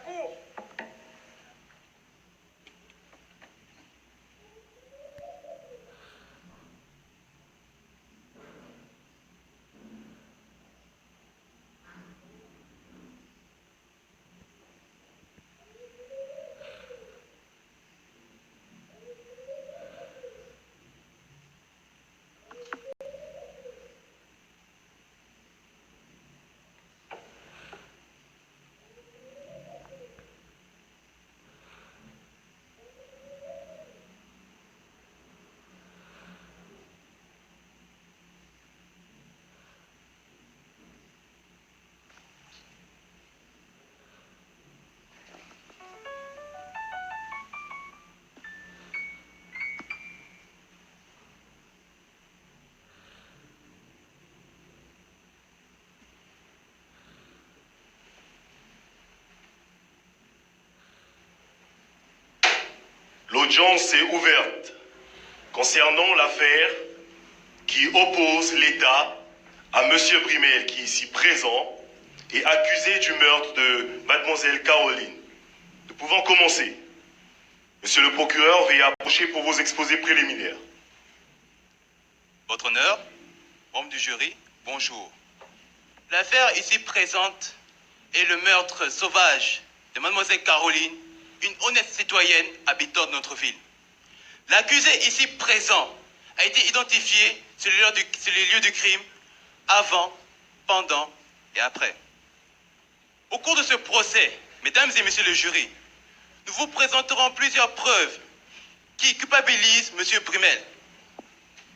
cour. L'audience est ouverte concernant l'affaire qui oppose l'État à M. Brimel, qui est ici présent, et accusé du meurtre de Mademoiselle Caroline. Nous pouvons commencer. Monsieur le procureur, veuillez approcher pour vos exposés préliminaires. Votre honneur, membre du jury, bonjour. L'affaire ici présente est le meurtre sauvage de Mademoiselle Caroline, une honnête citoyenne habitant de notre ville. L'accusé ici présent a été identifié sur les lieux du crime avant, pendant et après. Au cours de ce procès, mesdames et messieurs le jury, nous vous présenterons plusieurs preuves qui culpabilisent M. Brimel,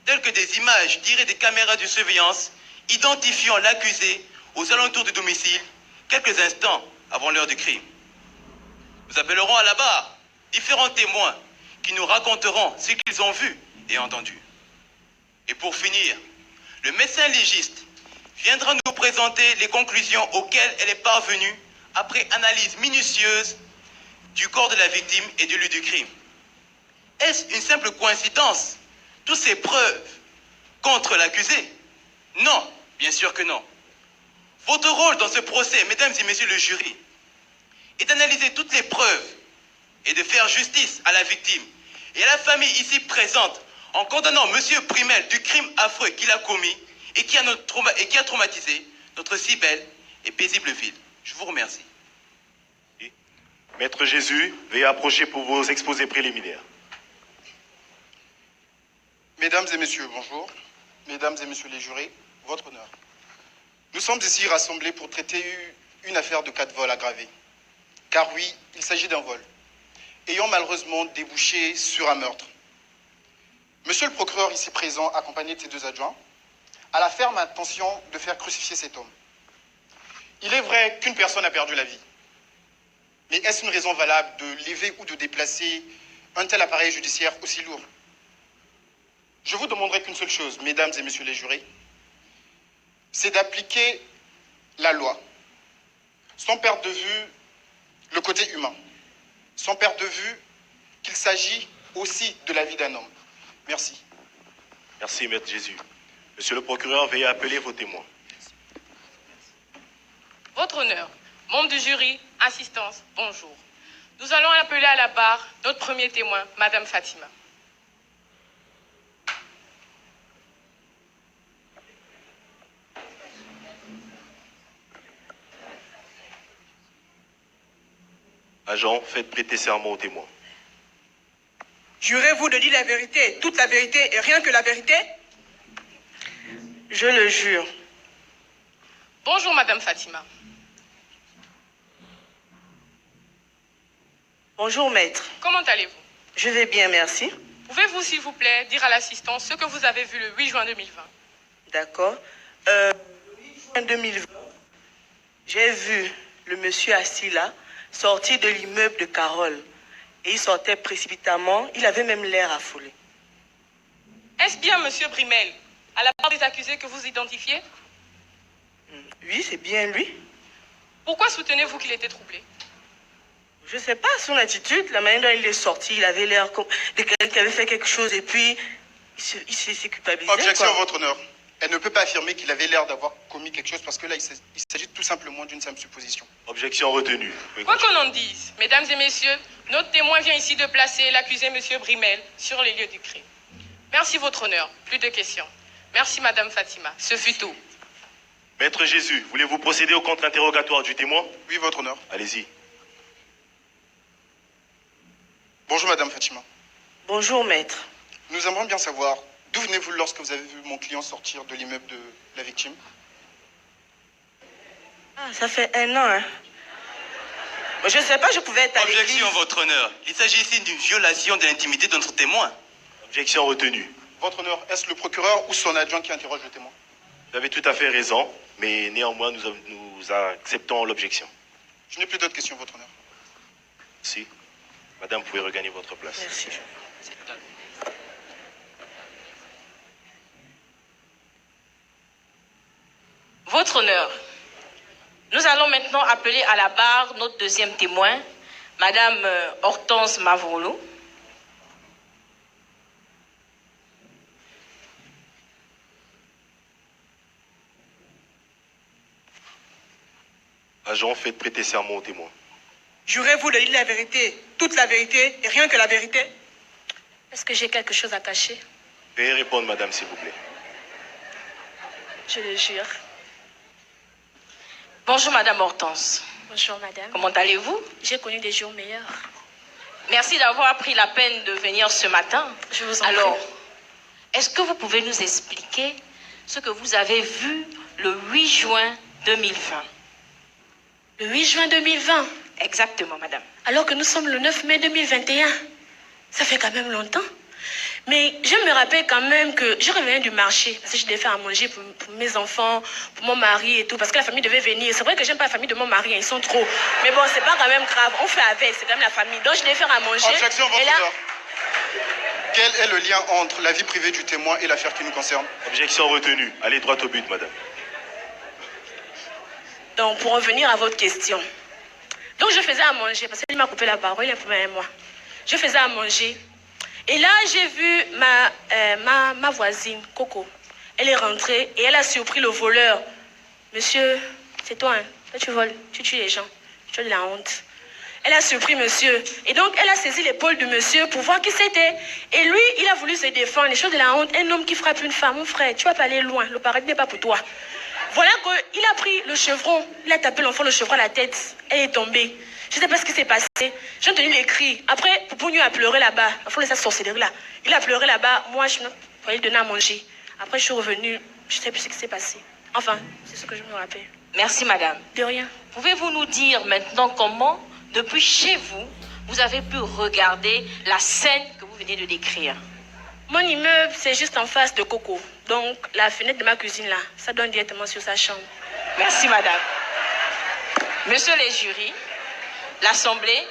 telles que des images tirées des caméras de surveillance identifiant l'accusé aux alentours du domicile quelques instants avant l'heure du crime. Nous appellerons à la barre différents témoins qui nous raconteront ce qu'ils ont vu et entendu. Et pour finir, le médecin légiste viendra nous présenter les conclusions auxquelles elle est parvenue après analyse minutieuse du corps de la victime et du lieu du crime. Est-ce une simple coïncidence, toutes ces preuves contre l'accusé? Non, bien sûr que non. Votre rôle dans ce procès, mesdames et messieurs le jury, est d'analyser toutes les preuves et de faire justice à la victime et à la famille ici présente en condamnant M. Brimel du crime affreux qu'il a commis et qui a traumatisé notre si belle et paisible ville. Je vous remercie. Maître Jésus, veuillez approcher pour vos exposés préliminaires. Mesdames et messieurs, bonjour. Mesdames et messieurs les jurés, votre honneur. Nous sommes ici rassemblés pour traiter une affaire de cas de vol aggravé. Car oui, il s'agit d'un vol, ayant malheureusement débouché sur un meurtre. Monsieur le procureur ici présent, accompagné de ses deux adjoints, a la ferme intention de faire crucifier cet homme. Il est vrai qu'une personne a perdu la vie. Mais est-ce une raison valable de lever ou de déplacer un tel appareil judiciaire aussi lourd? Je vous demanderai qu'une seule chose, mesdames et messieurs les jurés, c'est d'appliquer la loi, sans perdre de vue le côté humain, sans perdre de vue qu'il s'agit aussi de la vie d'un homme. Merci. Merci, Maître Jésus. Monsieur le procureur, veuillez appeler vos témoins. Votre honneur, membre du jury, assistance, bonjour. Nous allons appeler à la barre notre premier témoin, Madame Fatima. Agent, faites prêter serment aux témoins. Jurez-vous de dire la vérité, toute la vérité et rien que la vérité? Je le jure. Bonjour, Madame Fatima. Bonjour, maître. Comment allez-vous? Je vais bien, merci. Pouvez-vous, s'il vous plaît, dire à l'assistance ce que vous avez vu le 8 juin 2020? D'accord. Le 8 juin 2020, j'ai vu le monsieur assis là, sortir de l'immeuble de Carole. Et il sortait précipitamment, il avait même l'air affolé. Est-ce bien Monsieur Brimel, à la part des accusés que vous identifiez? Oui, c'est bien lui. Pourquoi soutenez-vous qu'il était troublé? Je ne sais pas, son attitude, la manière dont il est sorti, il avait l'air comme de quelqu'un qui avait fait quelque chose et puis il s'est culpabilisé. Objection, quoi. votre honneur. Elle ne peut pas affirmer qu'il avait l'air d'avoir commis quelque chose parce que là, il s'agit tout simplement d'une simple supposition. Objection retenue. Oui, Quoi qu'on en dise, mesdames et messieurs, notre témoin vient ici de placer l'accusé M. Brimel sur les lieux du crime. Merci, votre honneur. Plus de questions. Merci, madame Fatima. Ce fut tout. Maître Jésus, voulez-vous procéder au contre-interrogatoire du témoin? Oui, votre honneur. Allez-y. Bonjour, madame Fatima. Bonjour, maître. Nous aimerions bien savoir d'où venez-vous lorsque vous avez vu mon client sortir de l'immeuble de la victime? Ah, ça fait 1 an, hein. Mais je ne sais pas, je pouvais être à l'église. Objection, votre honneur. Il s'agit ici d'une violation de l'intimité de notre témoin. Objection retenue. Votre honneur, est-ce le procureur ou son adjoint qui interroge le témoin? Vous avez tout à fait raison, mais néanmoins, nous acceptons l'objection. Je n'ai plus d'autres questions, votre honneur. Si. Madame, vous pouvez regagner votre place. Merci. Votre honneur, nous allons maintenant appeler à la barre notre deuxième témoin, madame Hortense Mavrolo. Agent, faites prêter serment au témoin. Jurez-vous de dire la vérité, toute la vérité et rien que la vérité? Est-ce que j'ai quelque chose à cacher? Veuillez répondre, madame, s'il vous plaît. Je le jure. Bonjour madame Hortense. Bonjour madame. Comment allez-vous? J'ai connu des jours meilleurs. Merci d'avoir pris la peine de venir ce matin. Je vous en prie. Alors, est-ce que vous pouvez nous expliquer ce que vous avez vu le 8 juin 2020? Le 8 juin 2020, Exactement, madame. alors que nous sommes le 9 mai 2021. Ça fait quand même longtemps. Mais je me rappelle quand même que je revenais du marché parce que je devais faire à manger pour mes enfants, pour mon mari et tout, parce que la famille devait venir. C'est vrai que j'aime pas la famille de mon mari, ils sont trop. Mais bon, c'est pas quand même grave. On fait avec, c'est quand même la famille. Donc je devais faire à manger. Objection, votre Et là, honneur. Quel est le lien entre la vie privée du témoin et l'affaire qui nous concerne? Objection retenue. Allez droit au but, madame. donc pour revenir à votre question. Donc je faisais à manger, parce qu'il m'a coupé la parole, il y a plus d'un mois. Je faisais à manger. Et là, j'ai vu ma voisine, Coco. Elle est rentrée et elle a surpris le voleur. Monsieur, c'est toi, hein? Toi, tu voles, tu tues les gens. Tu as de la honte. Elle a surpris monsieur. Et donc, elle a saisi l'épaule de monsieur pour voir qui c'était. Et lui, il a voulu se défendre. Les choses de la honte. Un homme qui frappe une femme, mon frère, tu vas pas aller loin. Le paradis n'est pas pour toi. Voilà qu'il a pris le chevron. Il a tapé l'enfant le chevron à la tête. Elle est tombée. Je ne sais pas ce qui s'est passé. J'ai entendu les cris. Après, Poupougnou a pleuré là-bas. Enfin, sa sorcellerie-là. Il a pleuré là-bas. Moi, je lui ai donné à manger. Après, je suis revenue. Je ne sais plus ce qui s'est passé. Enfin, c'est ce que je me rappelle. Merci, madame. De rien. Pouvez-vous nous dire maintenant comment, depuis chez vous, vous avez pu regarder la scène que vous venez de décrire? Mon immeuble, c'est juste en face de Coco. Donc, la fenêtre de ma cuisine, là, ça donne directement sur sa chambre. Merci, madame. Monsieur les jurys, l'Assemblée,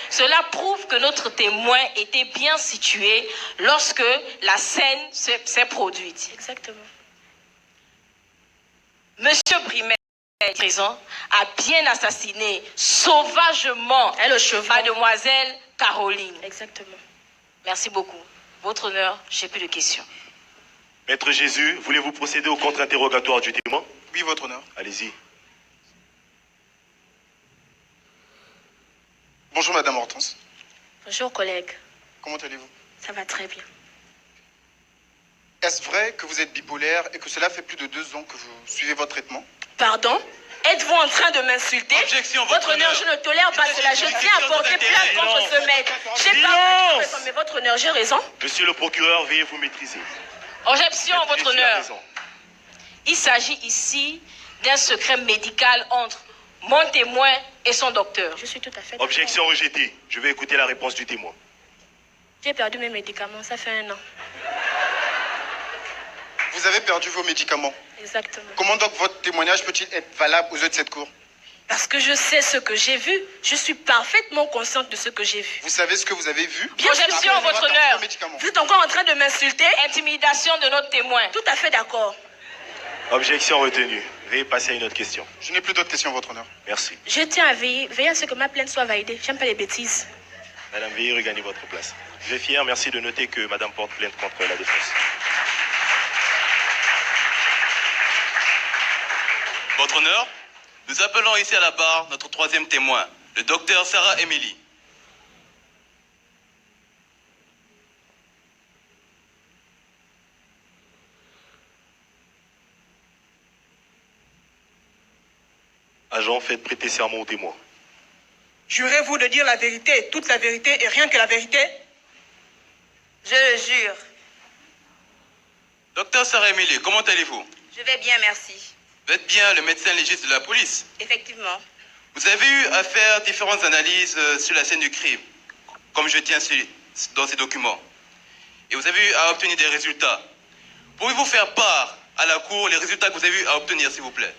cela prouve que notre témoin était bien situé lorsque la scène s'est produite. Exactement. Monsieur Brimet, présent, a bien assassiné sauvagement Et le chevron. mademoiselle Caroline. Exactement. Merci beaucoup. Votre honneur, j'ai plus de questions. Maître Jésus, voulez-vous procéder au contre-interrogatoire du témoin? Oui, votre honneur. Allez-y. Bonjour, madame Hortense. Bonjour, collègue. Comment allez-vous? Ça va très bien. Est-ce vrai que vous êtes bipolaire et que cela fait plus de 2 ans que vous suivez votre traitement? Pardon? Êtes-vous en train de m'insulter? Objection, Votre honneur, je ne tolère pas cela. Je tiens à porter plainte contre ce maître. J'ai Silence! pas... Mais votre honneur, j'ai raison. Monsieur le procureur, veuillez vous maîtriser. Objection, Maître votre Jésus a honneur. raison. Il s'agit ici d'un secret médical entre mon témoin et son docteur. Je suis tout à fait d'accord. Objection rejetée. Je vais écouter la réponse du témoin. J'ai perdu mes médicaments, ça fait 1 an. Vous avez perdu vos médicaments. Exactement. Comment donc votre témoignage peut-il être valable aux yeux de cette cour? Parce que je sais ce que j'ai vu. Je suis parfaitement consciente de ce que j'ai vu. Vous savez ce que vous avez vu? Bien sûr, Objection, Après, vous votre avez perdu honneur. vos médicaments. Vous êtes encore en train de m'insulter? Intimidation de notre témoin. Tout à fait d'accord. Objection retenue. Veuillez passer à une autre question. Je n'ai plus d'autres questions, votre honneur. Merci. Je tiens à veiller à ce que ma plainte soit validée. J'aime pas les bêtises. Madame, veuillez regagner votre place. Je vais fier, merci de noter que madame porte plainte contre la défense. Votre honneur, nous appelons ici à la barre notre troisième témoin, le docteur Sarah Emily. Agent, faites prêter serment au témoin. Jurez-vous de dire la vérité, toute la vérité et rien que la vérité? Je le jure. Docteur Sarah Emily, comment allez-vous? Je vais bien, merci. Vous êtes bien le médecin légiste de la police? Effectivement. Vous avez eu à faire différentes analyses sur la scène du crime, comme je tiens dans ces documents. Et vous avez eu à obtenir des résultats. Pouvez-vous faire part à la cour les résultats que vous avez eu à obtenir, s'il vous plaît?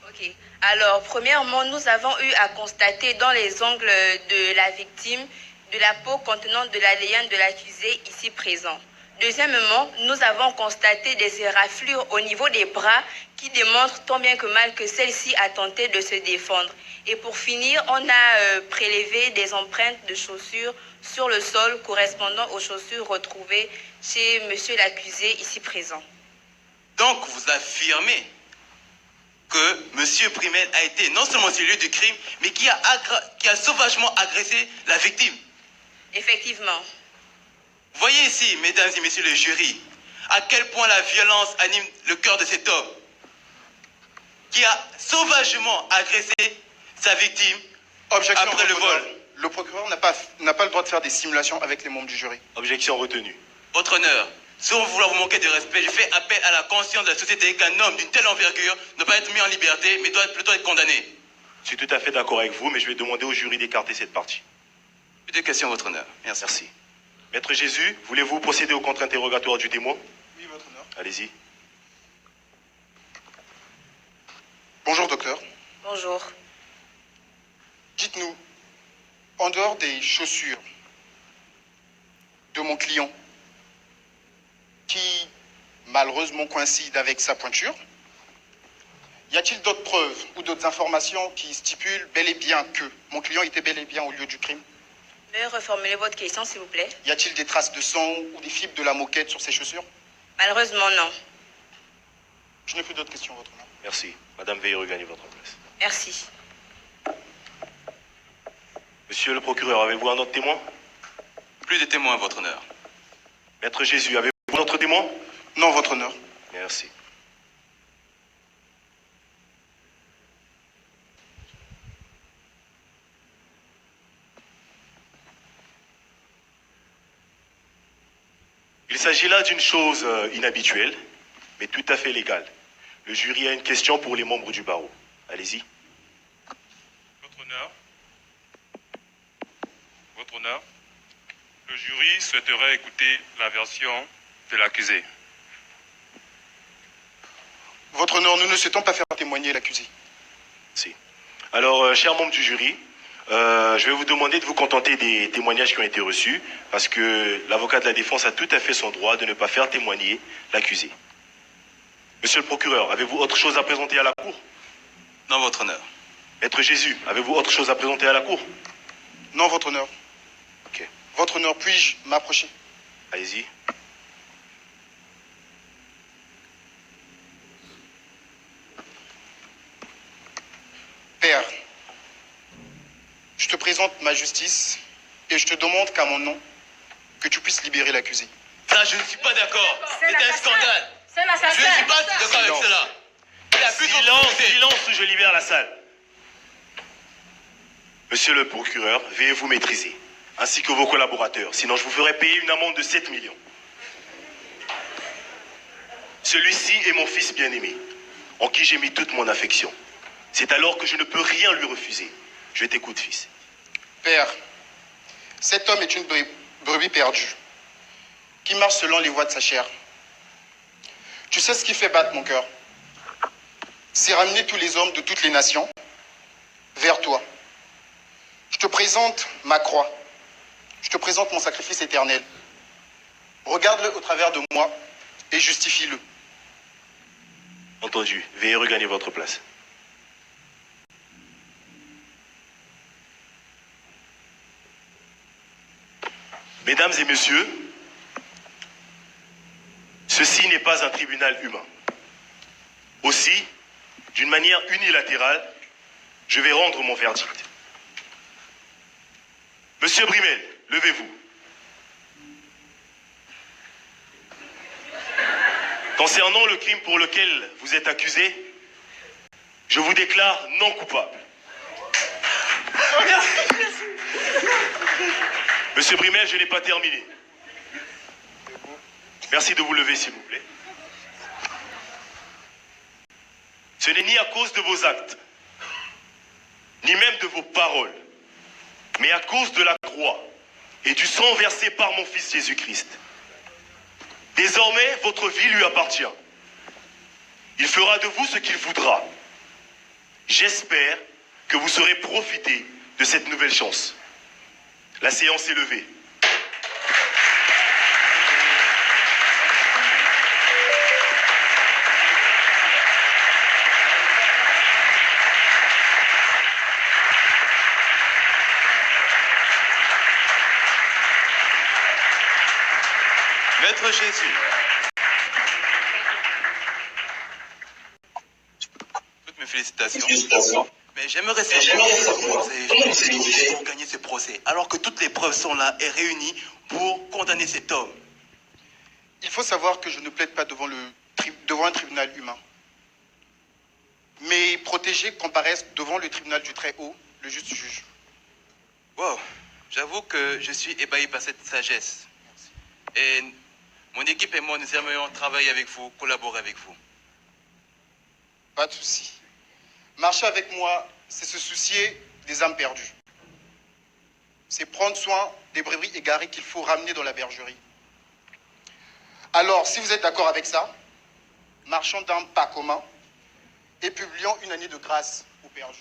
Ok. Alors, premièrement, nous avons eu à constater dans les ongles de la victime de la peau contenant de l'ADN de l'accusé ici présent. Deuxièmement, nous avons constaté des éraflures au niveau des bras qui démontrent tant bien que mal que celle-ci a tenté de se défendre. Et pour finir, on a prélevé des empreintes de chaussures sur le sol correspondant aux chaussures retrouvées chez monsieur l'accusé ici présent. Donc, vous affirmez que monsieur Brimel a été non seulement sur le lieu du crime, mais qui a sauvagement agressé la victime. Effectivement. Voyez ici, mesdames et messieurs le jury, à quel point la violence anime le cœur de cet homme qui a sauvagement agressé sa victime. Objection, après le vol. Le procureur n'a pas le droit de faire des simulations avec les membres du jury. Objection retenue. Votre honneur, sans vouloir vous manquer de respect, je fais appel à la conscience de la société qu'un homme d'une telle envergure ne doit pas être mis en liberté, mais doit plutôt être condamné. Je suis tout à fait d'accord avec vous, mais je vais demander au jury d'écarter cette partie. Plus de questions, votre honneur. Merci. Merci. Maître Jésus, voulez-vous procéder au contre-interrogatoire du témoin? Oui, votre honneur. Allez-y. Bonjour, docteur. Bonjour. Dites-nous, en dehors des chaussures de mon client, qui malheureusement coïncident avec sa pointure, y a-t-il d'autres preuves ou d'autres informations qui stipulent bel et bien que mon client était bel et bien au lieu du crime? Veuillez reformuler votre question, s'il vous plaît. Y a-t-il des traces de sang ou des fibres de la moquette sur ses chaussures? Malheureusement, non. Je n'ai plus d'autres questions, votre honneur. Merci. Madame, veuillez regagner votre place. Merci. Monsieur le procureur, avez-vous un autre témoin? Plus de témoins, votre honneur. Maître Jésus, avez-vous un autre témoin? Non, votre honneur. Merci. Il s'agit là d'une chose inhabituelle, mais tout à fait légale. Le jury a une question pour les membres du barreau. Allez-y. Votre honneur, le jury souhaiterait écouter la version de l'accusé. Votre honneur, nous ne souhaitons pas faire témoigner l'accusé. Si. Alors, chers membres du jury, je vais vous demander de vous contenter des témoignages qui ont été reçus, parce que l'avocat de la défense a tout à fait son droit de ne pas faire témoigner l'accusé. Monsieur le procureur, avez-vous autre chose à présenter à la cour? Non, votre honneur. Maître Jésus, avez-vous autre chose à présenter à la cour? Non, votre honneur. Ok. Votre honneur, puis-je m'approcher? Allez-y. Père, je te présente ma justice et je te demande qu'à mon nom, que tu puisses libérer l'accusé. Ça, je ne suis pas d'accord. C'est un scandale. C'est un assassin. Je ne suis pas d'accord avec cela. Il a plus Silence ou je libère la salle. Monsieur le procureur, veuillez vous maîtriser, ainsi que vos collaborateurs, sinon je vous ferai payer une amende de 7 millions. Celui-ci est mon fils bien-aimé, en qui j'ai mis toute mon affection. C'est alors que je ne peux rien lui refuser. Je t'écoute, fils. Père, cet homme est une brebis perdue, qui marche selon les voies de sa chair. Tu sais ce qui fait battre mon cœur? C'est ramener tous les hommes de toutes les nations vers toi. Je te présente ma croix. Je te présente mon sacrifice éternel. Regarde-le au travers de moi et justifie-le. Entendu. Veuillez regagner votre place. Mesdames et messieurs, ceci n'est pas un tribunal humain. Aussi, d'une manière unilatérale, je vais rendre mon verdict. Monsieur Brimel, levez-vous. Concernant le crime pour lequel vous êtes accusé, je vous déclare non coupable. Monsieur Brimel, je n'ai pas terminé. Merci de vous lever, s'il vous plaît. Ce n'est ni à cause de vos actes, ni même de vos paroles, mais à cause de la croix et du sang versé par mon Fils Jésus-Christ. Désormais, votre vie lui appartient. Il fera de vous ce qu'il voudra. J'espère que vous saurez profiter de cette nouvelle chance. La séance est levée. Maître Jésus. Toutes mes félicitations. Mais j'aimerais savoir comment vous avez fait pour gagner ce procès, alors que toutes les preuves sont là et réunies pour condamner cet homme. Il faut savoir que je ne plaide pas devant un tribunal humain. Mes protégés comparaissent devant le tribunal du Très-Haut, le juste juge. Wow, j'avoue que je suis ébahi par cette sagesse. Et mon équipe et moi, nous aimerions travailler avec vous, collaborer avec vous. Pas de souci. Marcher avec moi, c'est se soucier des âmes perdues. C'est prendre soin des brebis égarées qu'il faut ramener dans la bergerie. Alors, si vous êtes d'accord avec ça, marchons d'un pas commun et publions une année de grâce aux perdues.